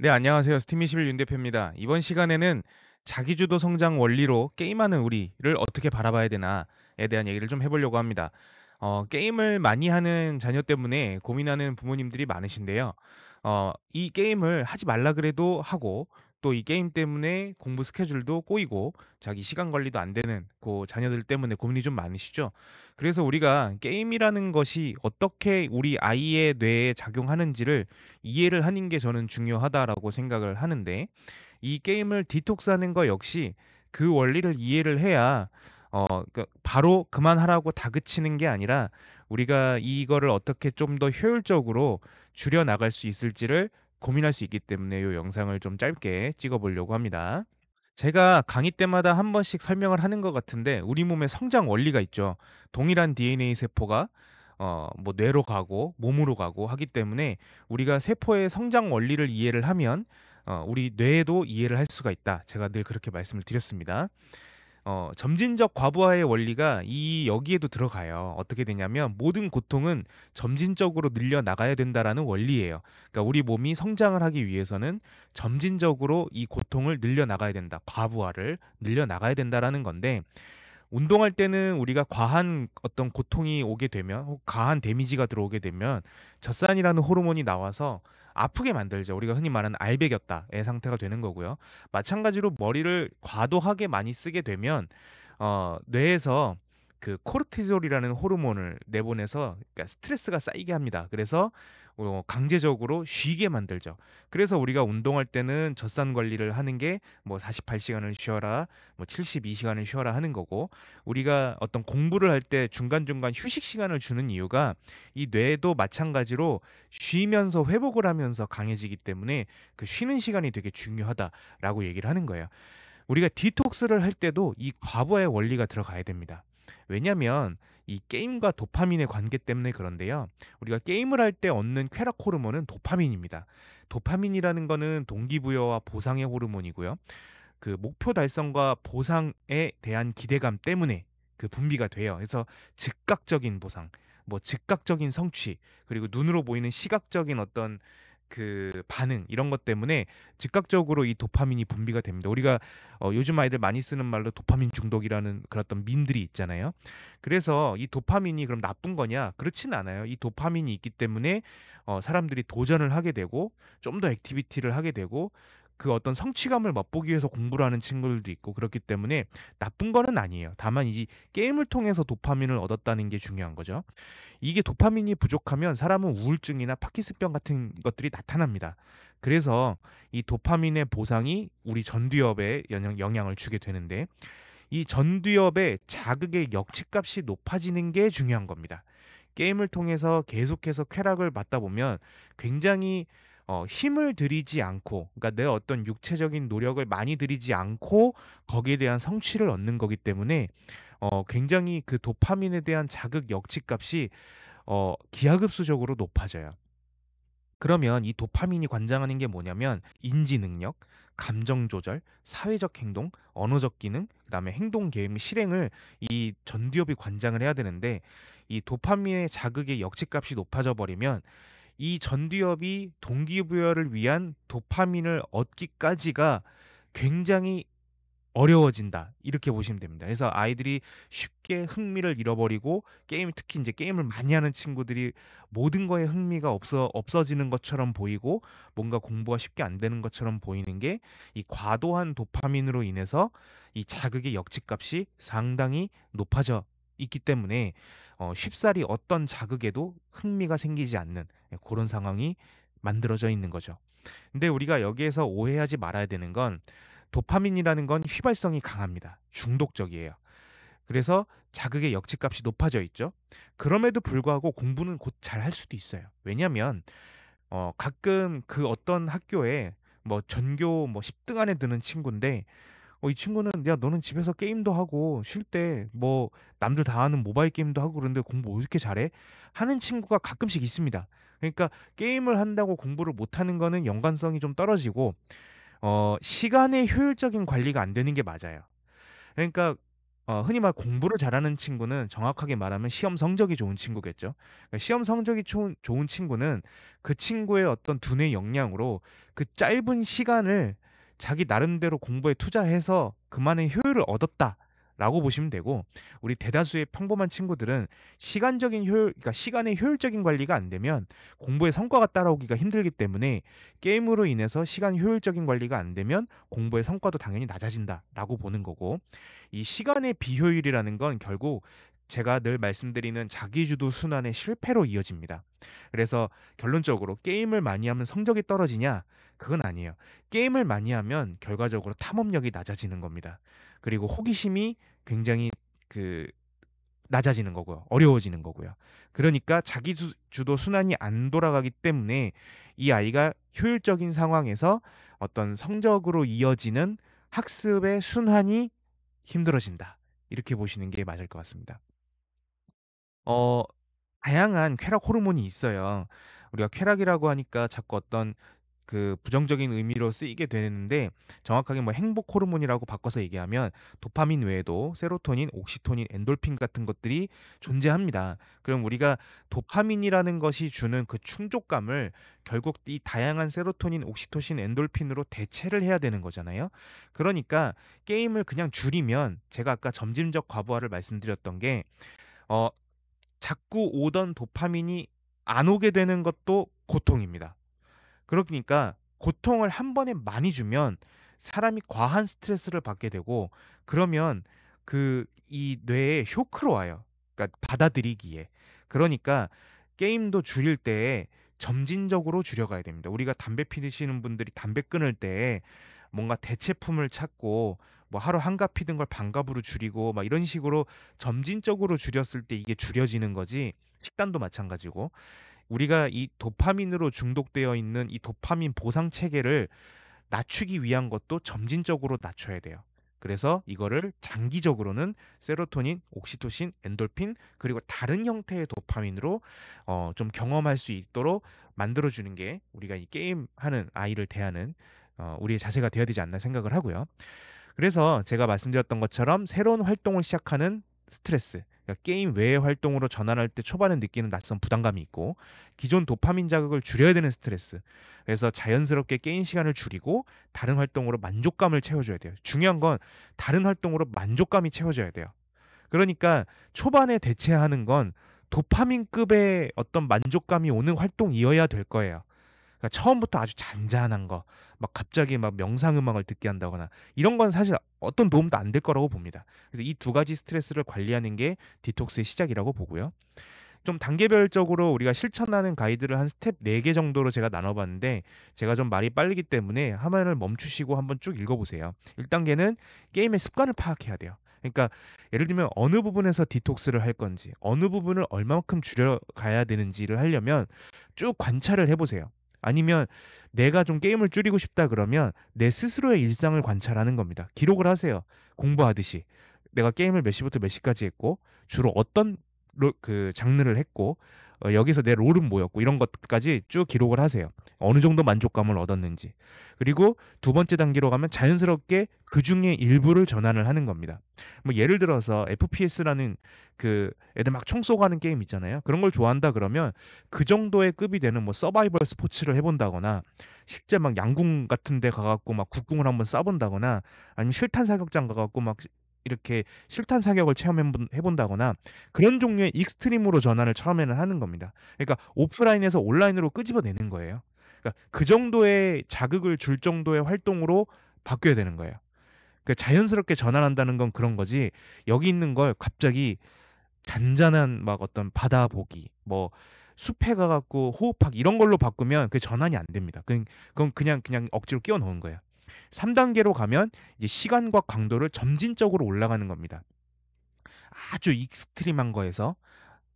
네, 안녕하세요. 스팀21 윤 대표입니다. 이번 시간에는 자기주도 성장 원리로 게임하는 우리를 어떻게 바라봐야 되나에 대한 얘기를 좀 해보려고 합니다. 게임을 많이 하는 자녀 때문에 고민하는 부모님들이 많으신데요. 이 게임을 하지 말라 그래도 하고 또 이 게임 때문에 공부 스케줄도 꼬이고 자기 시간 관리도 안 되는 그 자녀들 때문에 고민이 좀 많으시죠. 그래서 우리가 게임이라는 것이 어떻게 우리 아이의 뇌에 작용하는지를 이해를 하는 게 저는 중요하다라고 생각을 하는데 이 게임을 디톡스하는 거 역시 그 원리를 이해를 해야 바로 그만하라고 다그치는 게 아니라 우리가 이거를 어떻게 좀 더 효율적으로 줄여 나갈 수 있을지를 고민할 수 있기 때문에 이 영상을 좀 짧게 찍어 보려고 합니다. 제가 강의 때마다 한 번씩 설명을 하는 것 같은데 우리 몸의 성장 원리가 있죠. 동일한 DNA 세포가 뭐 뇌로 가고 몸으로 가고 하기 때문에 우리가 세포의 성장 원리를 이해를 하면 우리 뇌에도 이해를 할 수가 있다. 제가 늘 그렇게 말씀을 드렸습니다. 점진적 과부하의 원리가 이 여기에도 들어가요. 어떻게 되냐면 모든 고통은 점진적으로 늘려 나가야 된다라는 원리예요. 그러니까 우리 몸이 성장을 하기 위해서는 점진적으로 이 고통을 늘려 나가야 된다. 과부하를 늘려 나가야 된다라는 건데 운동할 때는 우리가 과한 어떤 고통이 오게 되면 혹 과한 데미지가 들어오게 되면 젖산이라는 호르몬이 나와서 아프게 만들죠. 우리가 흔히 말하는 알배겼다의 상태가 되는 거고요. 마찬가지로 머리를 과도하게 많이 쓰게 되면 뇌에서 그 코르티졸이라는 호르몬을 내보내서 그러니까 스트레스가 쌓이게 합니다. 그래서 강제적으로 쉬게 만들죠. 그래서 우리가 운동할 때는 젖산 관리를 하는 게 뭐 48시간을 쉬어라, 뭐 72시간을 쉬어라 하는 거고 우리가 어떤 공부를 할 때 중간중간 휴식 시간을 주는 이유가 이 뇌도 마찬가지로 쉬면서 회복을 하면서 강해지기 때문에 그 쉬는 시간이 되게 중요하다라고 얘기를 하는 거예요. 우리가 디톡스를 할 때도 이 과부하의 원리가 들어가야 됩니다. 왜냐하면 이 게임과 도파민의 관계 때문에 그런데요. 우리가 게임을 할 때 얻는 쾌락 호르몬은 도파민입니다. 도파민이라는 거는 동기부여와 보상의 호르몬이고요. 그 목표 달성과 보상에 대한 기대감 때문에 그 분비가 돼요. 그래서 즉각적인 보상, 뭐 즉각적인 성취, 그리고 눈으로 보이는 시각적인 어떤 그 반응 이런 것 때문에 즉각적으로 이 도파민이 분비가 됩니다. 우리가 요즘 아이들 많이 쓰는 말로 도파민 중독이라는 그런 어떤 밈들이 있잖아요. 그래서 이 도파민이 그럼 나쁜 거냐? 그렇진 않아요. 이 도파민이 있기 때문에 사람들이 도전을 하게 되고 좀 더 액티비티를 하게 되고 그 어떤 성취감을 맛보기 위해서 공부를 하는 친구들도 있고 그렇기 때문에 나쁜 거는 아니에요. 다만 이 게임을 통해서 도파민을 얻었다는 게 중요한 거죠. 이게 도파민이 부족하면 사람은 우울증이나 파킨슨병 같은 것들이 나타납니다. 그래서 이 도파민의 보상이 우리 전두엽에 영향을 주게 되는데 이 전두엽의 자극의 역치값이 높아지는 게 중요한 겁니다. 게임을 통해서 계속해서 쾌락을 받다 보면 굉장히 힘을 들이지 않고 그러니까 내 어떤 육체적인 노력을 많이 들이지 않고 거기에 대한 성취를 얻는 거기 때문에 굉장히 그 도파민에 대한 자극 역치값이 기하급수적으로 높아져요. 그러면 이 도파민이 관장하는 게 뭐냐면 인지 능력, 감정 조절, 사회적 행동, 언어적 기능, 그다음에 행동 계획 및 실행을 이 전두엽이 관장을 해야 되는데 이 도파민의 자극의 역치값이 높아져 버리면 이 전두엽이 동기부여를 위한 도파민을 얻기까지가 굉장히 어려워진다. 이렇게 보시면 됩니다. 그래서 아이들이 쉽게 흥미를 잃어버리고 게임 특히 인제 게임을 많이 하는 친구들이 모든 거에 흥미가 없어지는 것처럼 보이고 뭔가 공부가 쉽게 안 되는 것처럼 보이는 게 이 과도한 도파민으로 인해서 이 자극의 역치값이 상당히 높아져 있기 때문에 쉽사리 어떤 자극에도 흥미가 생기지 않는 고런 상황이 만들어져 있는 거죠. 근데 우리가 여기에서 오해하지 말아야 되는 건 도파민이라는 건 휘발성이 강합니다. 중독적이에요. 그래서 자극의 역치값이 높아져 있죠. 그럼에도 불구하고 공부는 곧 잘할 수도 있어요. 왜냐하면 가끔 그 어떤 학교에 뭐 전교 뭐 10등 안에 드는 친구인데 이 친구는 "야 너는 집에서 게임도 하고 쉴 때 뭐 남들 다 하는 모바일 게임도 하고 그러는데 공부 왜 이렇게 잘해?" 하는 친구가 가끔씩 있습니다. 그러니까 게임을 한다고 공부를 못하는 거는 연관성이 좀 떨어지고 시간의 효율적인 관리가 안 되는 게 맞아요. 그러니까 흔히 말 공부를 잘하는 친구는 정확하게 말하면 시험 성적이 좋은 친구겠죠. 그러니까 시험 성적이 좋은 친구는 그 친구의 어떤 두뇌 역량으로 그 짧은 시간을 자기 나름대로 공부에 투자해서 그만의 효율을 얻었다라고 보시면 되고, 우리 대다수의 평범한 친구들은 시간적인 효율, 그러니까 시간의 효율적인 관리가 안 되면 공부에 성과가 따라오기가 힘들기 때문에, 게임으로 인해서 시간 효율적인 관리가 안 되면 공부의 성과도 당연히 낮아진다라고 보는 거고, 이 시간의 비효율이라는 건 결국 제가 늘 말씀드리는 자기주도 순환의 실패로 이어집니다. 그래서 결론적으로 게임을 많이 하면 성적이 떨어지냐? 그건 아니에요. 게임을 많이 하면 결과적으로 탐험력이 낮아지는 겁니다. 그리고 호기심이 굉장히 그 낮아지는 거고요. 어려워지는 거고요. 그러니까 자기 주도 순환이 안 돌아가기 때문에 이 아이가 효율적인 상황에서 어떤 성적으로 이어지는 학습의 순환이 힘들어진다. 이렇게 보시는 게 맞을 것 같습니다. 어 다양한 쾌락 호르몬이 있어요. 우리가 쾌락이라고 하니까 자꾸 어떤 부정적인 의미로 쓰이게 되는데, 정확하게 뭐 행복 호르몬이라고 바꿔서 얘기하면 도파민 외에도 세로토닌, 옥시토닌, 엔돌핀 같은 것들이 존재합니다. 그럼 우리가 도파민이라는 것이 주는 그 충족감을 결국 이 다양한 세로토닌, 옥시토신, 엔돌핀으로 대체를 해야 되는 거잖아요. 그러니까 게임을 그냥 줄이면, 제가 아까 점진적 과부하를 말씀드렸던 게, 어 자꾸 오던 도파민이 안 오게 되는 것도 고통입니다. 그러니까 고통을 한 번에 많이 주면 사람이 과한 스트레스를 받게 되고, 그러면 이 뇌에 쇼크로 와요. 그러니까 받아들이기에. 그러니까 게임도 줄일 때에 점진적으로 줄여가야 됩니다. 우리가 담배 피우시는 분들이 담배 끊을 때 뭔가 대체품을 찾고 뭐 하루 한갑 피던 걸 반갑으로 줄이고 막 이런 식으로 점진적으로 줄였을 때 이게 줄여지는 거지, 식단도 마찬가지고, 우리가 이 도파민으로 중독되어 있는 이 도파민 보상 체계를 낮추기 위한 것도 점진적으로 낮춰야 돼요. 그래서 이거를 장기적으로는 세로토닌, 옥시토신, 엔돌핀, 그리고 다른 형태의 도파민으로 좀 경험할 수 있도록 만들어주는 게 우리가 이 게임하는 아이를 대하는 우리의 자세가 되어야 되지 않나 생각을 하고요. 그래서 제가 말씀드렸던 것처럼 새로운 활동을 시작하는 스트레스, 그러니까 게임 외의 활동으로 전환할 때 초반에 느끼는 낯선 부담감이 있고, 기존 도파민 자극을 줄여야 되는 스트레스. 그래서 자연스럽게 게임 시간을 줄이고 다른 활동으로 만족감을 채워줘야 돼요. 중요한 건 다른 활동으로 만족감이 채워져야 돼요. 그러니까 초반에 대체하는 건 도파민급의 어떤 만족감이 오는 활동이어야 될 거예요. 그러니까 처음부터 아주 잔잔한 거, 막 갑자기 막 명상 음악을 듣게 한다거나 이런 건 사실 어떤 도움도 안 될 거라고 봅니다. 그래서 이 두 가지 스트레스를 관리하는 게 디톡스의 시작이라고 보고요. 좀 단계별적으로 우리가 실천하는 가이드를 한 스텝 4개 정도로 제가 나눠봤는데, 제가 좀 말이 빠르기 때문에 화면을 멈추시고 한번 쭉 읽어보세요. 1단계는 게임의 습관을 파악해야 돼요. 그러니까 예를 들면 어느 부분에서 디톡스를 할 건지, 어느 부분을 얼마만큼 줄여가야 되는지를 하려면 쭉 관찰을 해보세요. 아니면 내가 좀 게임을 줄이고 싶다 그러면 내 스스로의 일상을 관찰하는 겁니다. 기록을 하세요. 공부하듯이. 내가 게임을 몇 시부터 몇 시까지 했고, 주로 어떤 장르를 했고, 여기서 내 롤은 뭐였고, 이런 것까지 쭉 기록을 하세요. 어느 정도 만족감을 얻었는지. 그리고 두 번째 단계로 가면 자연스럽게 그 중에 일부를 전환을 하는 겁니다. 뭐 예를 들어서 FPS라는 애들 막 총 쏘고 하는 게임 있잖아요. 그런 걸 좋아한다 그러면 그 정도의 급이 되는 뭐 서바이벌 스포츠를 해본다거나, 실제 막 양궁 같은 데 가갖고 막 국궁을 한번 쏴본다거나, 아니면 실탄 사격장 가갖고 막 이렇게 실탄 사격을 해본다거나, 그런 종류의 익스트림으로 전환을 처음에는 하는 겁니다. 그러니까 오프라인에서 온라인으로 끄집어내는 거예요. 그러니까 그 정도의 자극을 줄 정도의 활동으로 바뀌어야 되는 거예요. 그 자연스럽게 전환한다는 건 그런 거지. 여기 있는 걸 갑자기 잔잔한 막 어떤 바다 보기, 뭐 숲에 가갖고 호흡하기 이런 걸로 바꾸면 그 전환이 안 됩니다. 그건 그냥 억지로 끼워 넣은 거예요. 3단계로 가면 이제 시간과 강도를 점진적으로 올라가는 겁니다. 아주 익스트림한 거에서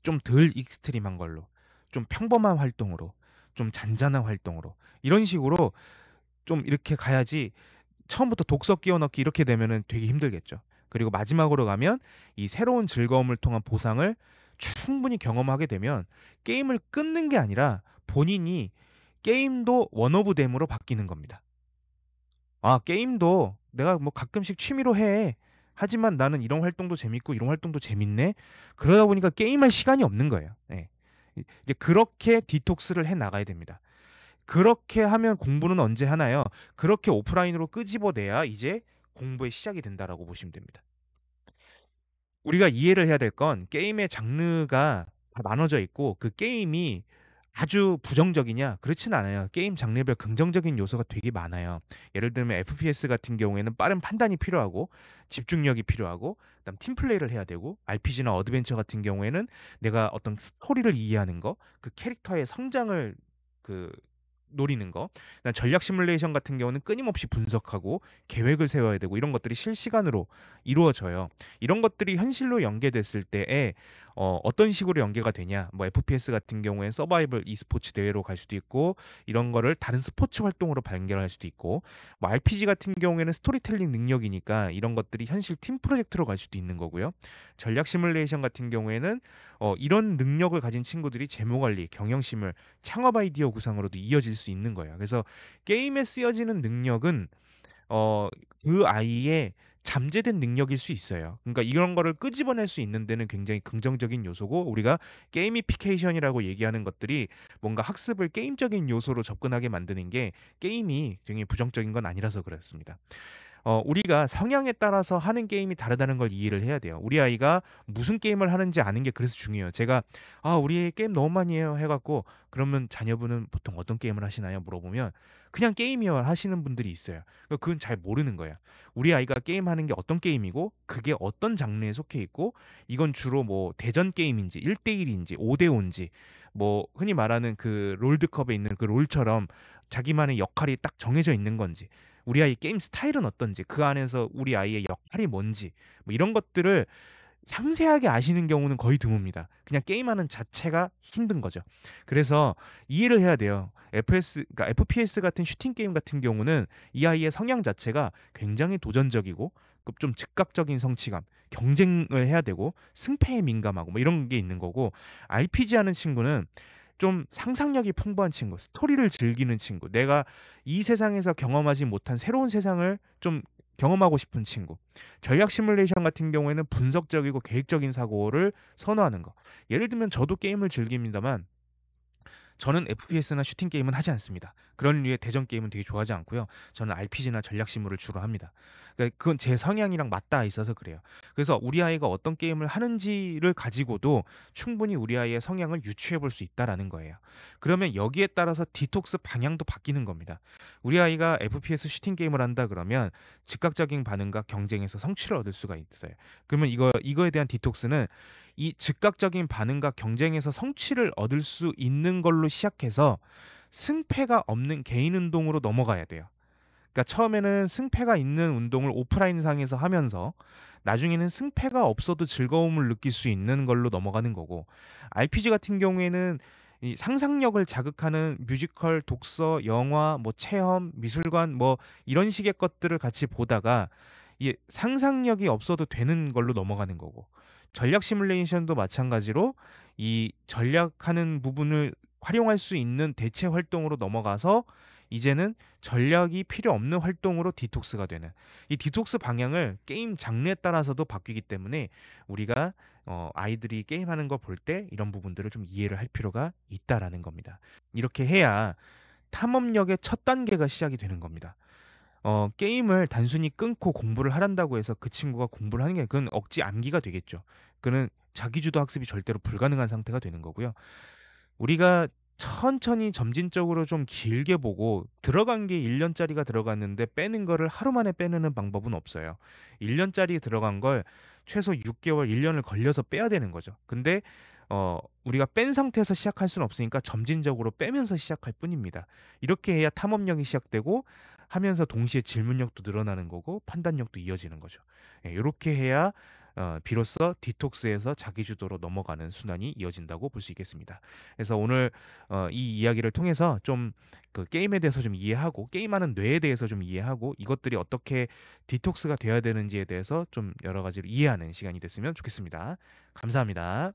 좀 덜 익스트림한 걸로, 좀 평범한 활동으로, 좀 잔잔한 활동으로, 이런 식으로 좀 이렇게 가야지. 처음부터 독서 끼워 넣기 이렇게 되면은 되게 힘들겠죠. 그리고 마지막으로 가면 이 새로운 즐거움을 통한 보상을 충분히 경험하게 되면 게임을 끊는 게 아니라 본인이 게임도 원 오브 댐으로 바뀌는 겁니다. 아, 게임도 내가 뭐 가끔씩 취미로 해. 하지만 나는 이런 활동도 재밌고 이런 활동도 재밌네. 그러다 보니까 게임할 시간이 없는 거예요. 예. 이제 그렇게 디톡스를 해 나가야 됩니다. 그렇게 하면 공부는 언제 하나요? 그렇게 오프라인으로 끄집어내야 이제 공부의 시작이 된다라고 보시면 됩니다. 우리가 이해를 해야 될 건 게임의 장르가 다 나눠져 있고 그 게임이 아주 부정적이냐? 그렇진 않아요. 게임 장르별 긍정적인 요소가 되게 많아요. 예를 들면 FPS 같은 경우에는 빠른 판단이 필요하고 집중력이 필요하고 그다음 팀 플레이를 해야 되고 RPG나 어드벤처 같은 경우에는 내가 어떤 스토리를 이해하는 거, 그 캐릭터의 성장을 그 노리는 거. 그다음 전략 시뮬레이션 같은 경우는 끊임없이 분석하고 계획을 세워야 되고 이런 것들이 실시간으로 이루어져요. 이런 것들이 현실로 연계됐을 때에 어떤 식으로 연계가 되냐? 뭐 FPS 같은 경우엔 서바이벌 e스포츠 대회로 갈 수도 있고 이런 거를 다른 스포츠 활동으로 발견할 수도 있고 뭐 RPG 같은 경우에는 스토리텔링 능력이니까 이런 것들이 현실 팀 프로젝트로 갈 수도 있는 거고요. 전략 시뮬레이션 같은 경우에는 이런 능력을 가진 친구들이 재무 관리, 경영 시뮬, 창업 아이디어 구상으로도 이어질 수 있는 거예요. 그래서 게임에 쓰여지는 능력은 어 그 아이의 잠재된 능력일 수 있어요. 그러니까 이런 거를 끄집어낼 수 있는 데는 굉장히 긍정적인 요소고 우리가 게이미피케이션이라고 얘기하는 것들이 뭔가 학습을 게임적인 요소로 접근하게 만드는 게 게임이 굉장히 부정적인 건 아니라서 그렇습니다. 우리가 성향에 따라서 하는 게임이 다르다는 걸 이해를 해야 돼요. 우리 아이가 무슨 게임을 하는지 아는 게 그래서 중요해요. 제가 "아 우리 애 게임 너무 많이 해요." 해 갖고 "그러면 자녀분은 보통 어떤 게임을 하시나요?" 물어보면 "그냥 게임이요." 하시는 분들이 있어요. 그건 잘 모르는 거예요. 우리 아이가 게임하는 게 어떤 게임이고 그게 어떤 장르에 속해 있고 이건 주로 뭐 대전 게임인지 1대1 인지 5대 5 인지 뭐 흔히 말하는 그 롤드컵에 있는 그 롤처럼 자기만의 역할이 딱 정해져 있는 건지 우리 아이 게임 스타일은 어떤지 그 안에서 우리 아이의 역할이 뭔지 뭐 이런 것들을 상세하게 아시는 경우는 거의 드뭅니다. 그냥 게임하는 자체가 힘든 거죠. 그래서 이해를 해야 돼요. 그러니까 FPS 같은 슈팅 게임 같은 경우는 이 아이의 성향 자체가 굉장히 도전적이고 그좀 즉각적인 성취감, 경쟁을 해야 되고 승패에 민감하고 뭐 이런 게 있는 거고 RPG 하는 친구는 좀 상상력이 풍부한 친구, 스토리를 즐기는 친구, 내가 이 세상에서 경험하지 못한 새로운 세상을 좀 경험하고 싶은 친구. 전략 시뮬레이션 같은 경우에는 분석적이고 계획적인 사고를 선호하는 거. 예를 들면 저도 게임을 즐깁니다만 저는 FPS나 슈팅 게임은 하지 않습니다. 그런 류의 대전 게임은 되게 좋아하지 않고요. 저는 RPG나 전략 시무를 주로 합니다. 그러니까 그건 제 성향이랑 맞닿아 있어서 그래요. 그래서 우리 아이가 어떤 게임을 하는지를 가지고도 충분히 우리 아이의 성향을 유추해 볼 수 있다라는 거예요. 그러면 여기에 따라서 디톡스 방향도 바뀌는 겁니다. 우리 아이가 FPS 슈팅 게임을 한다 그러면 즉각적인 반응과 경쟁에서 성취를 얻을 수가 있어요. 그러면 이거에 대한 디톡스는 이 즉각적인 반응과 경쟁에서 성취를 얻을 수 있는 걸로 시작해서 승패가 없는 개인 운동으로 넘어가야 돼요. 그러니까 처음에는 승패가 있는 운동을 오프라인 상에서 하면서 나중에는 승패가 없어도 즐거움을 느낄 수 있는 걸로 넘어가는 거고 RPG 같은 경우에는 이 상상력을 자극하는 뮤지컬, 독서, 영화, 뭐 체험, 미술관 뭐 이런 식의 것들을 같이 보다가 이 상상력이 없어도 되는 걸로 넘어가는 거고 전략 시뮬레이션도 마찬가지로 이 전략하는 부분을 활용할 수 있는 대체 활동으로 넘어가서 이제는 전략이 필요 없는 활동으로 디톡스가 되는 이 디톡스 방향을 게임 장르에 따라서도 바뀌기 때문에 우리가 아이들이 게임하는 거 볼 때 이런 부분들을 좀 이해를 할 필요가 있다라는 겁니다. 이렇게 해야 탐험력의 첫 단계가 시작이 되는 겁니다. 게임을 단순히 끊고 공부를 하란다고 해서 그 친구가 공부를 하는 게 그건 억지 암기가 되겠죠. 그는 자기주도 학습이 절대로 불가능한 상태가 되는 거고요. 우리가 천천히 점진적으로 좀 길게 보고 들어간 게 1 년짜리가 들어갔는데 빼는 거를 하루 만에 빼내는 방법은 없어요. 1 년짜리 들어간 걸 최소 6 개월, 1 년을 걸려서 빼야 되는 거죠. 근데 우리가 뺀 상태에서 시작할 수는 없으니까 점진적으로 빼면서 시작할 뿐입니다. 이렇게 해야 탐험력이 시작되고 하면서 동시에 질문력도 늘어나는 거고 판단력도 이어지는 거죠. 예 요렇게 해야 비로소 디톡스에서 자기주도로 넘어가는 순환이 이어진다고 볼 수 있겠습니다. 그래서 오늘 이 이야기를 통해서 좀 그 게임에 대해서 좀 이해하고 게임하는 뇌에 대해서 좀 이해하고 이것들이 어떻게 디톡스가 돼야 되는지에 대해서 좀 여러 가지로 이해하는 시간이 됐으면 좋겠습니다. 감사합니다.